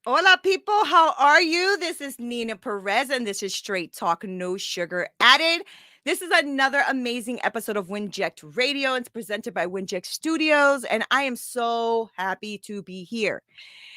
Hola, people. How are you? This is Neena Perez, and this is Straight Talk, No Sugar Added. This is another amazing episode of WINJECT Radio. It's presented by WINJECT Studios, and I am so happy to be here.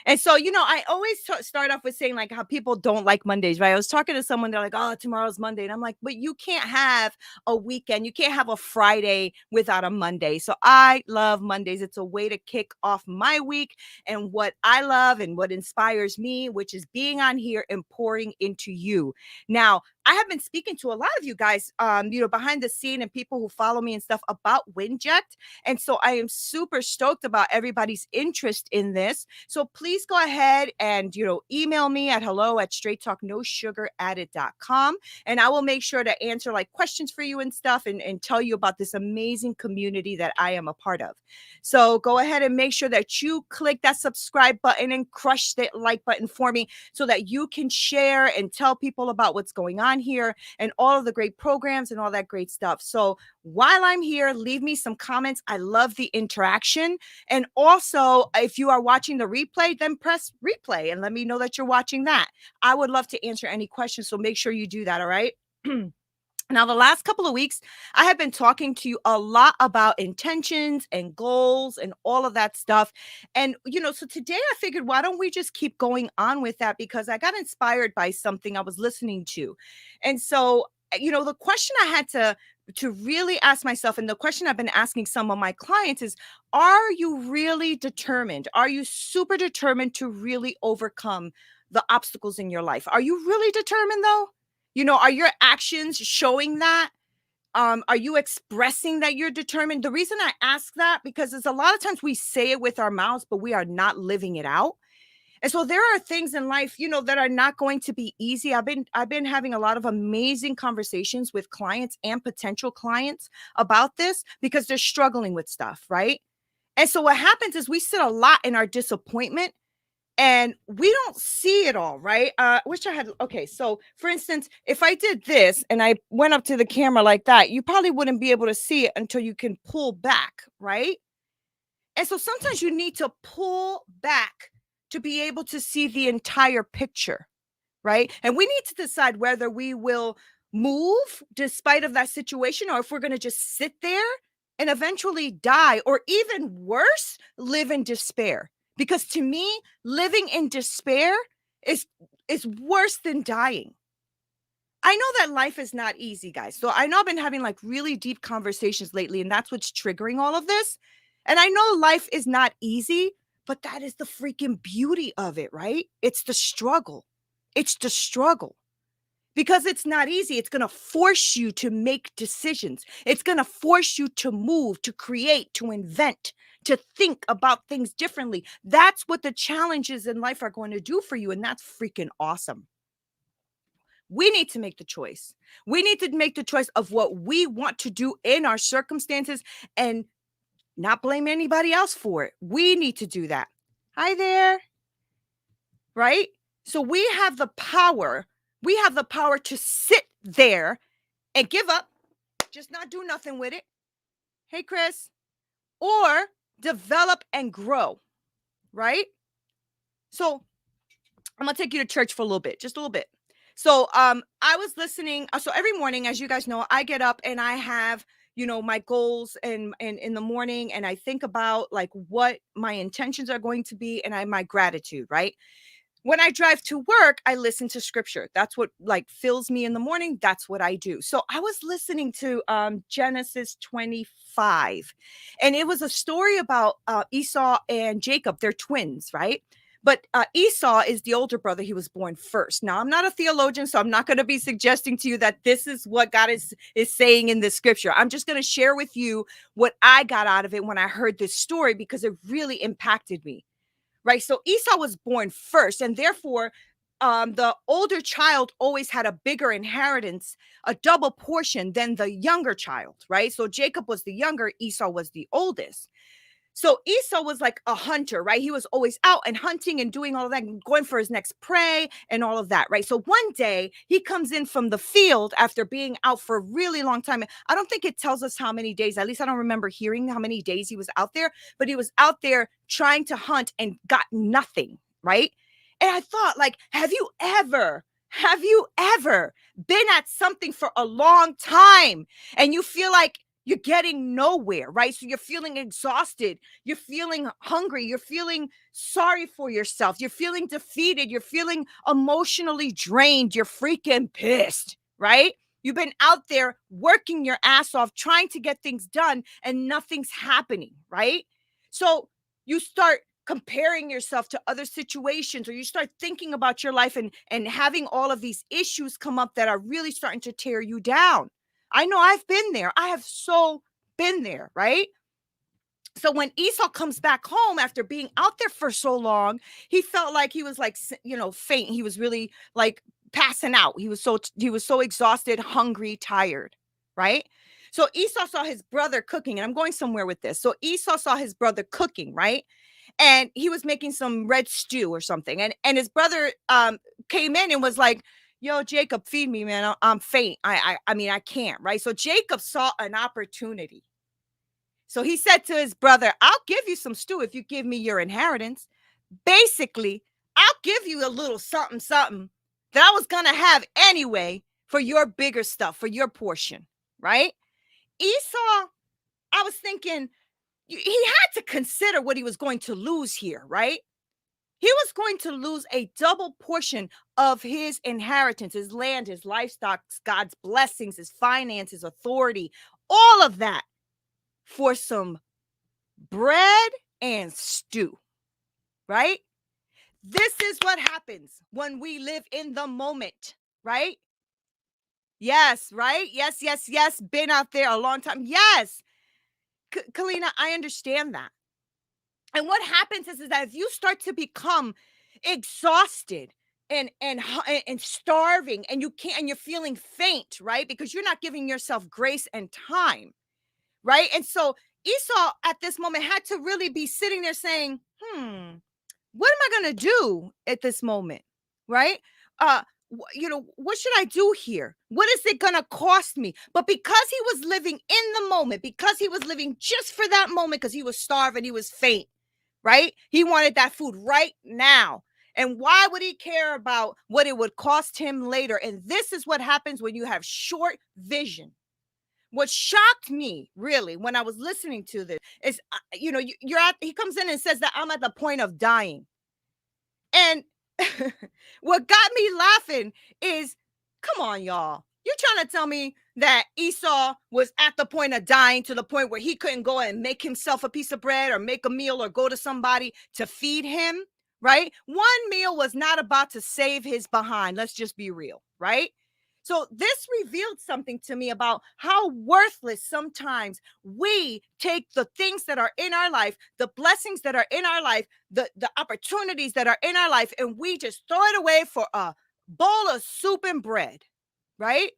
And so, I always start off with saying like how people don't like Mondays, right? I was talking to someone, they're like, oh, tomorrow's Monday. And I'm like, but you can't have a weekend. You can't have a Friday without a Monday. So I love Mondays. It's a way to kick off my week and what I love and what inspires me, which is being on here and pouring into you. Now, I have been speaking to a lot of you guys, behind the scene and people who follow me and stuff about WinJect. And so I am super stoked about everybody's interest in this. So please go ahead and, email me at hello@straighttalknosugaradded.com. And I will make sure to answer like questions for you and stuff and tell you about this amazing community that I am a part of. So go ahead and make sure that you click that subscribe button and crush that like button for me so that you can share and tell people about what's going on here and all of the great programs and all that great stuff. So while I'm here, leave me some comments. I love the interaction. And also, if you are watching the replay, then press replay and let me know that you're watching that. I would love to answer any questions. So make sure you do that. All right. Now, the last couple of weeks, I have been talking to you a lot about intentions and goals and all of that stuff. And, so today I figured, why don't we just keep going on with that? Because I got inspired by something I was listening to. And so, the question I had to really ask myself, and the question I've been asking some of my clients is, are you really determined? Are you super determined to really overcome the obstacles in your life? Are you really determined though? Are your actions showing that? Are you expressing that you're determined? The reason I ask that, because it's a lot of times we say it with our mouths, but we are not living it out. And so there are things in life, that are not going to be easy. I've been having a lot of amazing conversations with clients and potential clients about this because they're struggling with stuff, right? And so what happens is we sit a lot in our disappointment and we don't see it all, right? Wish I had. Okay, so for instance, if I did this and I went up to the camera like that, you probably wouldn't be able to see it until you can pull back, right? And so sometimes you need to pull back to be able to see the entire picture, right? And we need to decide whether we will move despite of that situation or if we're going to just sit there and eventually die, or even worse, live in despair. Because to me, living in despair is worse than dying. I know that life is not easy, guys. So I know I've been having like really deep conversations lately, and that's what's triggering all of this. And I know life is not easy, but that is the freaking beauty of it, right? It's the struggle. It's the struggle. Because it's not easy. It's going to force you to make decisions. It's going to force you to move, to create, to invent, to think about things differently. That's what the challenges in life are going to do for you. And that's freaking awesome. We need to make the choice. We need to make the choice of what we want to do in our circumstances and not blame anybody else for it. We need to do that. Hi there. Right? So we have the power. We have the power to sit there and give up, just not do nothing with it. Hey, Chris. Or develop and grow. Right? So I'm going to take you to church for a little bit, just a little bit. So I was listening. So every morning, as you guys know, I get up and I have, my goals and in the morning, and I think about like what my intentions are going to be and my gratitude, right? When I drive to work, I listen to scripture. That's what like fills me in the morning. That's what I do. So I was listening to Genesis 25, and it was a story about Esau and Jacob. They're twins, right? But Esau is the older brother. He was born first. Now, I'm not a theologian, so I'm not going to be suggesting to you that this is what God is saying in this scripture. I'm just going to share with you what I got out of it when I heard this story because it really impacted me. Right. So Esau was born first, and therefore the older child always had a bigger inheritance, a double portion than the younger child. Right. So Jacob was the younger, Esau was the oldest. So Esau was like a hunter, right? He was always out and hunting and doing all of that, and going for his next prey and all of that, right? So one day he comes in from the field after being out for a really long time. I don't think it tells us how many days, at least I don't remember hearing how many days he was out there, but he was out there trying to hunt and got nothing, right? And I thought, like, have you ever been at something for a long time and you feel like you're getting nowhere, right? So you're feeling exhausted, you're feeling hungry, you're feeling sorry for yourself, you're feeling defeated, you're feeling emotionally drained, you're freaking pissed, right? You've been out there working your ass off trying to get things done and nothing's happening, right? So you start comparing yourself to other situations, or you start thinking about your life and having all of these issues come up that are really starting to tear you down. I know I've been there. I have so been there, right? So when Esau comes back home after being out there for so long, he felt like he was like, faint. He was really like passing out. He was so exhausted, hungry, tired, right? So Esau saw his brother cooking, and I'm going somewhere with this. So Esau saw his brother cooking, right? And he was making some red stew or something. And his brother came in and was like, "Yo, Jacob, feed me, man. I'm faint. I mean, I can't." Right. So Jacob saw an opportunity. So he said to his brother, "I'll give you some stew if you give me your inheritance. Basically, I'll give you a little something, something that I was going to have anyway for your bigger stuff, for your portion." Right. Esau, I was thinking, he had to consider what he was going to lose here, right? He was going to lose a double portion of his inheritance, his land, his livestock, God's blessings, his finances, authority, all of that for some bread and stew, right? This is what happens when we live in the moment, right? Yes, right? Yes, yes, yes. Been out there a long time. Yes. Kalina, I understand that. And what happens is that if you start to become exhausted and starving, and you can't, and you're feeling faint, right? Because you're not giving yourself grace and time, right? And so Esau at this moment had to really be sitting there saying, what am I going to do at this moment? Right? What should I do here? What is it going to cost me? But because he was living in the moment, because he was living just for that moment, because he was starving, he was faint, right? He wanted that food right now. And why would he care about what it would cost him later? And this is what happens when you have short vision. What shocked me really when I was listening to this is, he comes in and says that I'm at the point of dying. And what got me laughing is, come on, y'all. You're trying to tell me that Esau was at the point of dying, to the point where he couldn't go and make himself a piece of bread or make a meal or go to somebody to feed him, right? One meal was not about to save his behind. Let's just be real, right? So this revealed something to me about how worthless sometimes we take the things that are in our life, the blessings that are in our life, the opportunities that are in our life, and we just throw it away for a bowl of soup and bread, right?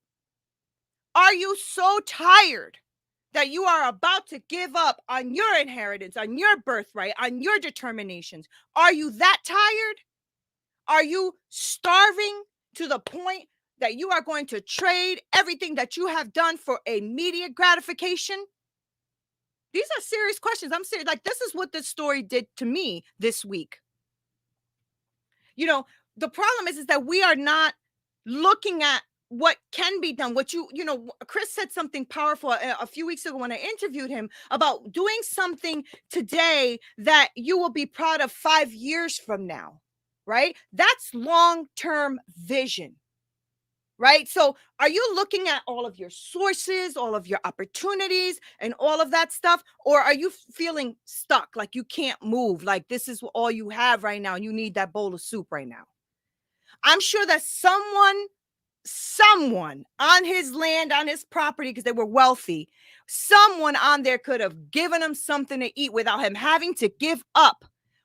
Are you so tired that you are about to give up on your inheritance, on your birthright, on your determinations? Are you that tired? Are you starving to the point that you are going to trade everything that you have done for immediate gratification? These are serious questions. I'm serious. Like, this is what this story did to me this week. The problem is that we are not looking at what can be done. Chris said something powerful a few weeks ago when I interviewed him about doing something today that you will be proud of 5 years from now, right? That's long-term vision. Right? So are you looking at all of your sources, all of your opportunities, and all of that stuff? Or are you feeling stuck, like you can't move, like this is all you have right now and you need that bowl of soup right now? I'm sure that someone on his land, on his property, because they were wealthy, someone on there could have given him something to eat without him having to give up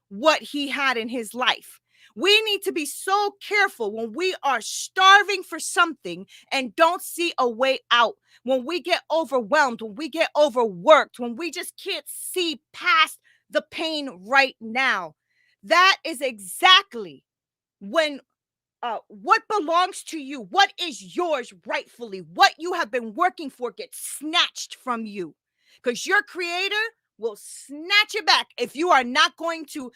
what he had in his life. We need to be so careful when we are starving for something and don't see a way out, when we get overwhelmed, when we get overworked, when we just can't see past the pain right now. That is exactly when what belongs to you, what is yours rightfully, what you have been working for gets snatched from you. Because your creator will snatch it back if you are not going to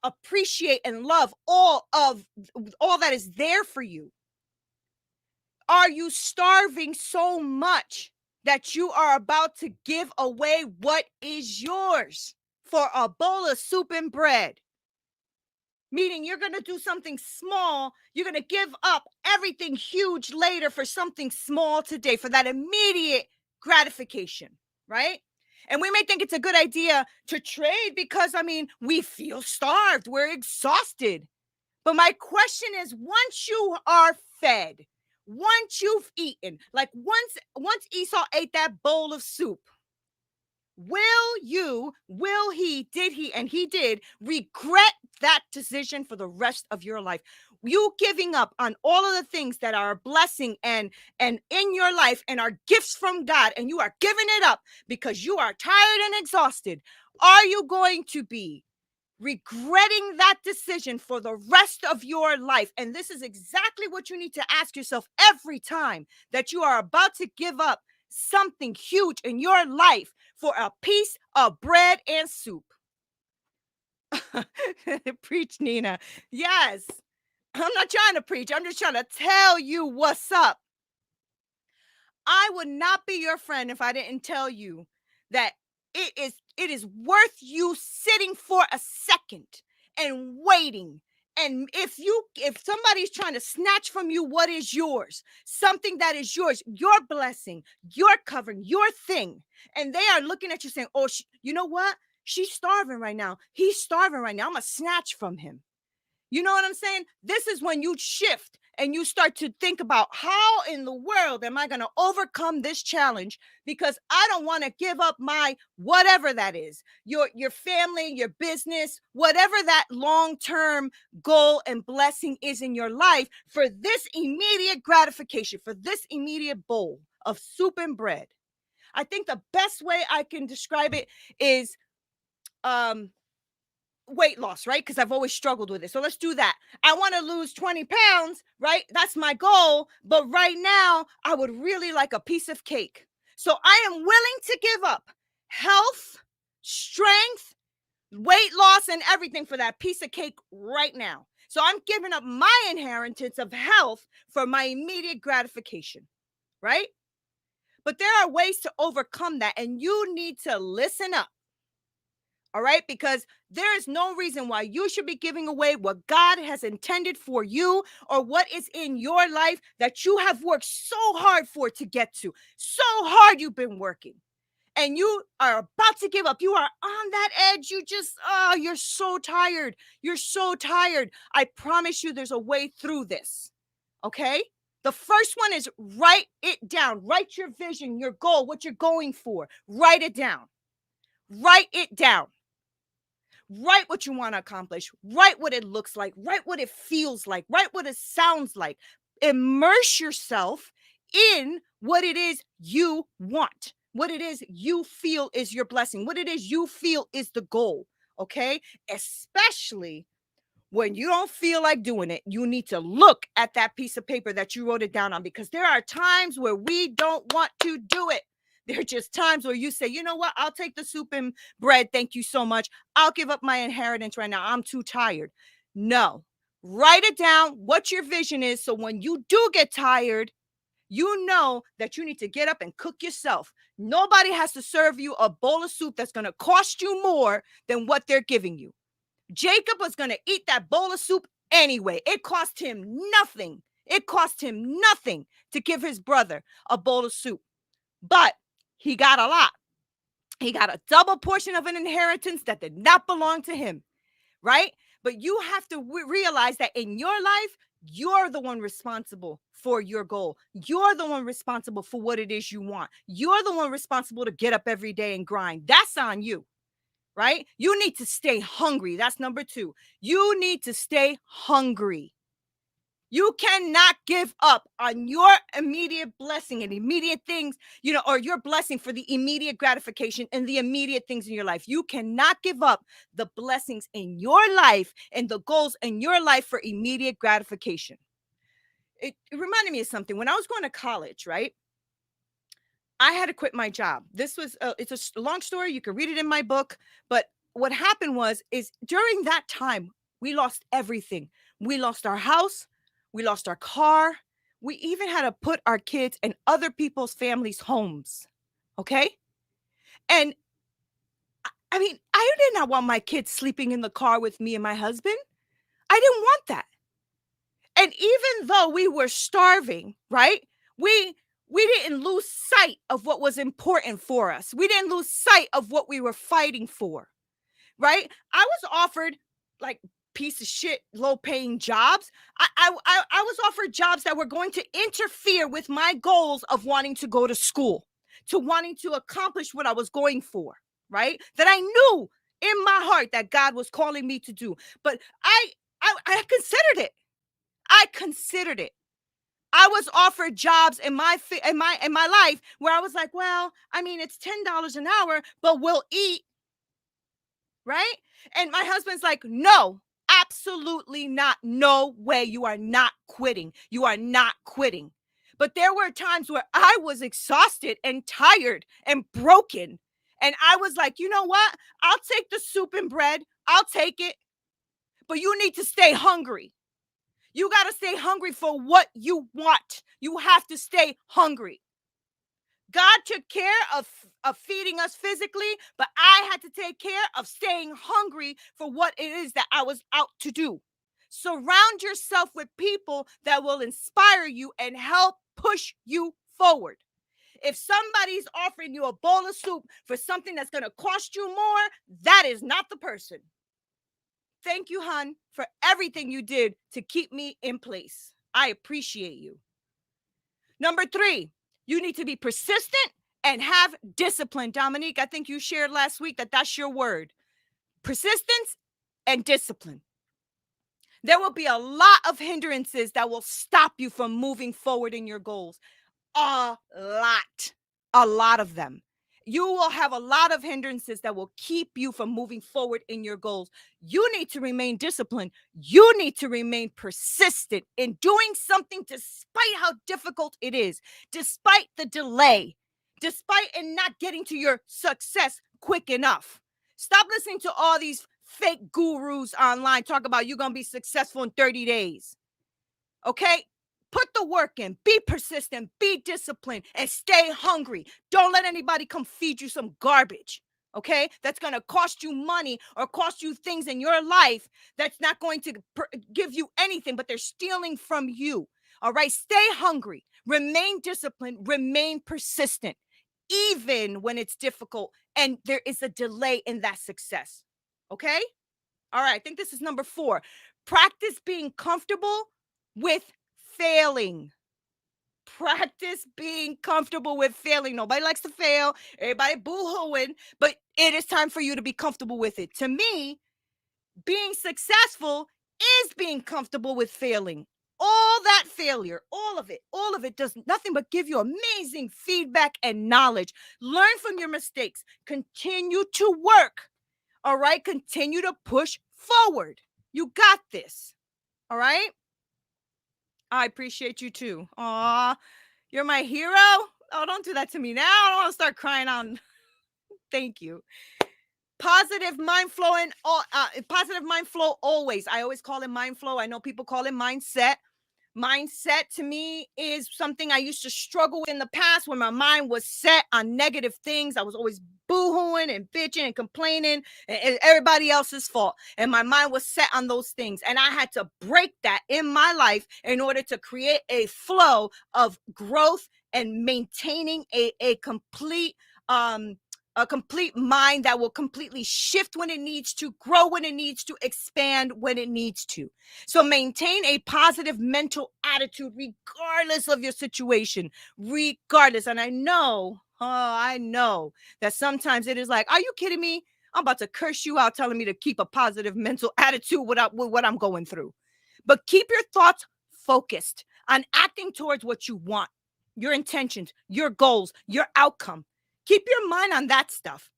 appreciate and love all that is there for you. Are you starving so much that you are about to give away what is yours for a bowl of soup and bread? Meaning you're going to do something small. You're going to give up everything huge later for something small today, for that immediate gratification, right? And we may think it's a good idea to trade because, I mean, we feel starved. We're exhausted. But my question is, once you are fed, once you've eaten, like once Esau ate that bowl of soup, will he, did he, and he did regret that decision for the rest of your life? You giving up on all of the things that are a blessing and in your life and are gifts from God, and you are giving it up because you are tired and exhausted. Are you going to be regretting that decision for the rest of your life? And this is exactly what you need to ask yourself every time that you are about to give up something huge in your life for a piece of bread and soup. Preach, Neena. Yes. I'm not trying to preach. I'm just trying to tell you what's up. I would not be your friend if I didn't tell you that it is worth you sitting for a second and waiting. And if somebody's trying to snatch from you what is yours, something that is yours, your blessing, your covering, your thing, and they are looking at you saying, oh, you know what? She's starving right now. He's starving right now. I'm going to snatch from him. You know what I'm saying? This is when you shift and you start to think about, how in the world am I going to overcome this challenge? Because I don't want to give up my whatever that is, your family, your business, whatever that long-term goal and blessing is in your life, for this immediate gratification, for this immediate bowl of soup and bread. I think the best way I can describe it is weight loss, right? Because I've always struggled with it. So let's do that. I want to lose 20 pounds, right? That's my goal. But right now, I would really like a piece of cake. So I am willing to give up health, strength, weight loss, and everything for that piece of cake right now. So I'm giving up my inheritance of health for my immediate gratification, right? But there are ways to overcome that, and you need to listen up. All right, because there is no reason why you should be giving away what God has intended for you, or what is in your life that you have worked so hard for to get to. So hard you've been working, and you are about to give up. You are on that edge. You're so tired. You're so tired. I promise you there's a way through this. Okay? The first one is write it down. Write your vision, your goal, what you're going for. Write it down. Write it down. Write what you want to accomplish. Write what it looks like. Write what it feels like. Write what it sounds like. Immerse yourself in what it is you want, what it is you feel is your blessing, what it is you feel is the goal. Okay? Especially when you don't feel like doing it, you need to look at that piece of paper that you wrote it down on, because there are times where we don't want to do it. There are just times where you say, you know what? I'll take the soup and bread. Thank you so much. I'll give up my inheritance right now. I'm too tired. No, write it down what your vision is. So when you do get tired, you know that you need to get up and cook yourself. Nobody has to serve you a bowl of soup that's going to cost you more than what they're giving you. Jacob was going to eat that bowl of soup anyway. It cost him nothing. It cost him nothing to give his brother a bowl of soup. But he got a lot. He got a double portion of an inheritance that did not belong to him, right? But you have to realize that in your life, you're the one responsible for your goal. You're the one responsible for what it is you want. You're the one responsible to get up every day and grind. That's on you, right? You need to stay hungry. That's number 2. You need to stay hungry. You cannot give up on your immediate blessing and immediate things, or your blessing for the immediate gratification and the immediate things in your life. You cannot give up the blessings in your life and the goals in your life for immediate gratification. It reminded me of something. When I was going to college, right? I had to quit my job. This was it's a long story. You can read it in my book. But what happened is during that time, we lost everything. We lost our house. We lost our car. We even had to put our kids in other people's families' homes. Okay. And I mean, I did not want my kids sleeping in the car with me and my husband. I didn't want that. And even though we were starving, right? We didn't lose sight of what was important for us. We didn't lose sight of what we were fighting for, right? I was offered like piece of shit, low paying jobs. I was offered jobs that were going to interfere with my goals of wanting to go to school, to wanting to accomplish what I was going for, right? That I knew in my heart that God was calling me to do. But I considered it. I considered it. I was offered jobs in my life where I was like, well, I mean, it's $10 an hour, but we'll eat, right? And my husband's like, no, absolutely not. No way. You are not quitting. You are not quitting. But there were times where I was exhausted and tired and broken. And I was like, you know what? I'll take the soup and bread. I'll take it. But you need to stay hungry. You got to stay hungry for what you want. You have to stay hungry. God took care of feeding us physically, but I had to take care of staying hungry for what it is that I was out to do. Surround yourself with people that will inspire you and help push you forward. If somebody's offering you a bowl of soup for something that's going to cost you more, that is not the person. Thank you, hon, for everything you did to keep me in place. I appreciate you. Number 3, you need to be persistent and have discipline. Dominique, I think you shared last week that that's your word. Persistence and discipline. There will be a lot of hindrances that will stop you from moving forward in your goals. A lot of them. You will have a lot of hindrances that will keep you from moving forward in your goals. You need to remain disciplined. You need to remain persistent in doing something despite how difficult it is, despite the delay, despite it not getting to your success quick enough. Stop listening to all these fake gurus online talk about you're going to be successful in 30 days. Okay? Put the work in, be persistent, be disciplined, and stay hungry. Don't let anybody come feed you some garbage, okay? That's going to cost you money or cost you things in your life that's not going to give you anything, but they're stealing from you, all right? Stay hungry, remain disciplined, remain persistent, even when it's difficult and there is a delay in that success, okay? All right, I think this is number 4. Practice being comfortable with failing. Practice being comfortable with failing. Nobody likes to fail. Everybody boo-hooing, but it is time for you to be comfortable with it. To me, being successful is being comfortable with failing. All that failure, all of it does nothing but give you amazing feedback and knowledge. Learn from your mistakes. Continue to work. All right? Continue to push forward. You got this. All right? I appreciate you too. Aw, you're my hero. Oh, don't do that to me now. I don't want to start crying on. Thank you. Positive mind flow and positive mind flow always. I always call it mind flow. I know people call it mindset. Mindset to me is something I used to struggle with in the past when my mind was set on negative things. I was always boo-hooing and bitching and complaining and everybody else's fault. And my mind was set on those things. And I had to break that in my life in order to create a flow of growth and maintaining a complete mind that will completely shift when it needs to, grow when it needs to, expand when it needs to. So maintain a positive mental attitude regardless of your situation, regardless. And I know that sometimes it is like, are you kidding me? I'm about to curse you out telling me to keep a positive mental attitude with what I'm going through. But keep your thoughts focused on acting towards what you want, your intentions, your goals, your outcome. Keep your mind on that stuff.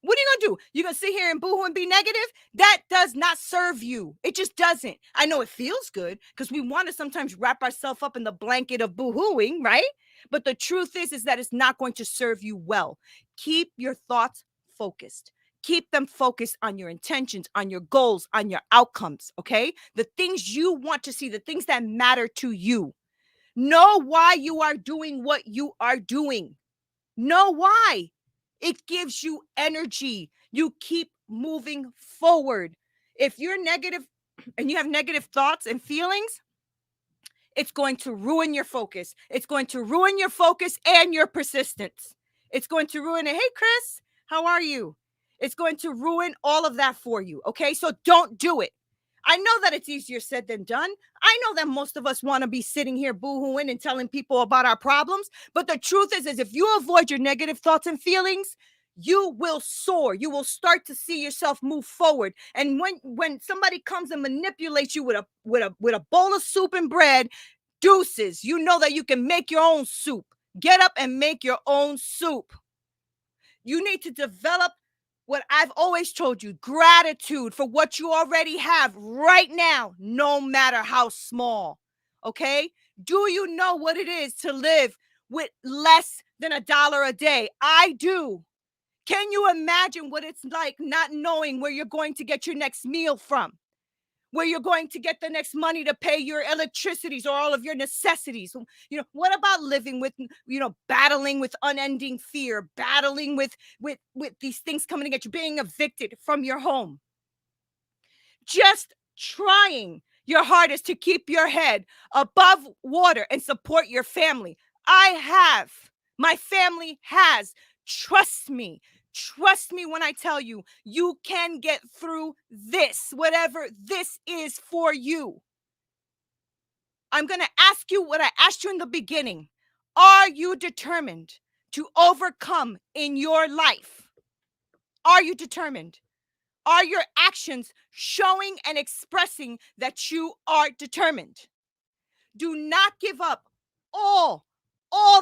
What are you going to do? You're going to sit here and boo-hoo and be negative? That does not serve you. It just doesn't. I know it feels good because we want to sometimes wrap ourselves up in the blanket of boo-hooing, right? But the truth is that it's not going to serve you well. Keep your thoughts focused. Keep them focused on your intentions, on your goals, on your outcomes, okay? The things you want to see, the things that matter to you. Know why you are doing what you are doing. Know why. It gives you energy. You keep moving forward. If you're negative and you have negative thoughts and feelings, it's going to ruin your focus. It's going to ruin your focus and your persistence. It's going to ruin it. Hey, Chris, how are you? It's going to ruin all of that for you. Okay. So don't do it. I know that it's easier said than done. I know that most of us want to be sitting here boohooing and telling people about our problems. But the truth is if you avoid your negative thoughts and feelings, you will soar. You will start to see yourself move forward. And when somebody comes and manipulates you with a bowl of soup and bread, deuces, you know that you can make your own soup. Get up and make your own soup. You need to develop what I've always told you, gratitude for what you already have right now, no matter how small. Okay? Do you know what it is to live with less than $1 a day? I do. Can you imagine what it's like not knowing where you're going to get your next meal from? Where you're going to get the next money to pay your electricities or all of your necessities? What about living with, battling with unending fear, battling with these things coming to get you, being evicted from your home? Just trying your hardest to keep your head above water and support your family. My family has. Trust me. Trust me when I tell you, you can get through this, whatever this is for you. I'm going to ask you what I asked you in the beginning. Are you determined to overcome in your life? Are you determined? Are your actions showing and expressing that you are determined? Do not give up all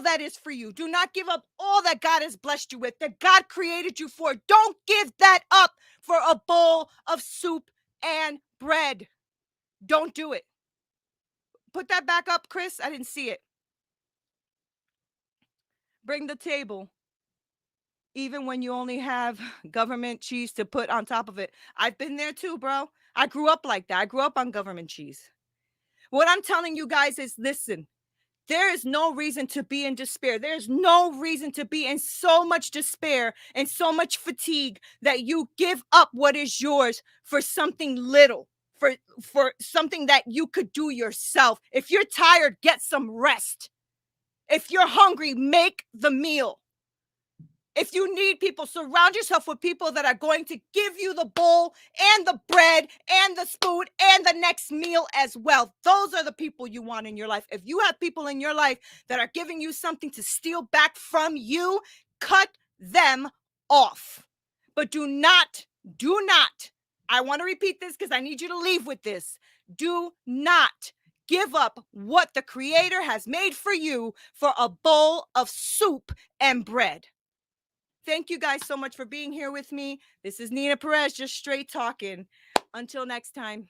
that is for you. Do not give up all that God has blessed you with, that God created you for. Don't give that up for a bowl of soup and bread. Don't do it. Put that back up, Chris. I didn't see it. Bring the table. Even when you only have government cheese to put on top of it. I've been there too, bro. I grew up like that. I grew up on government cheese. What I'm telling you guys is, listen, there is no reason to be in despair. There's no reason to be in so much despair and so much fatigue that you give up what is yours for something little, for something that you could do yourself. If you're tired, get some rest. If you're hungry, make the meal. If you need people, surround yourself with people that are going to give you the bowl and the bread and the spoon and the next meal as well. Those are the people you want in your life. If you have people in your life that are giving you something to steal back from you, cut them off. But do not, I want to repeat this because I need you to leave with this. Do not give up what the Creator has made for you for a bowl of soup and bread. Thank you guys so much for being here with me. This is Neena Perez, just straight talking. Until next time.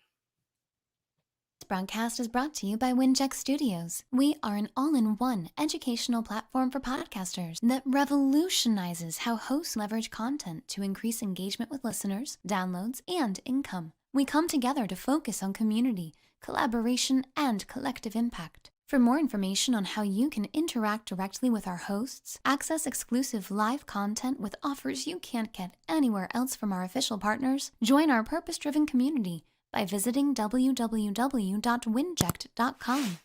This broadcast is brought to you by WINJECT Studios. We are an all-in-one educational platform for podcasters that revolutionizes how hosts leverage content to increase engagement with listeners, downloads, and income. We come together to focus on community, collaboration, and collective impact. For more information on how you can interact directly with our hosts, access exclusive live content with offers you can't get anywhere else from our official partners, join our purpose-driven community by visiting www.winject.com.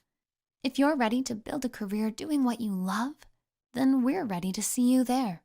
If you're ready to build a career doing what you love, then we're ready to see you there.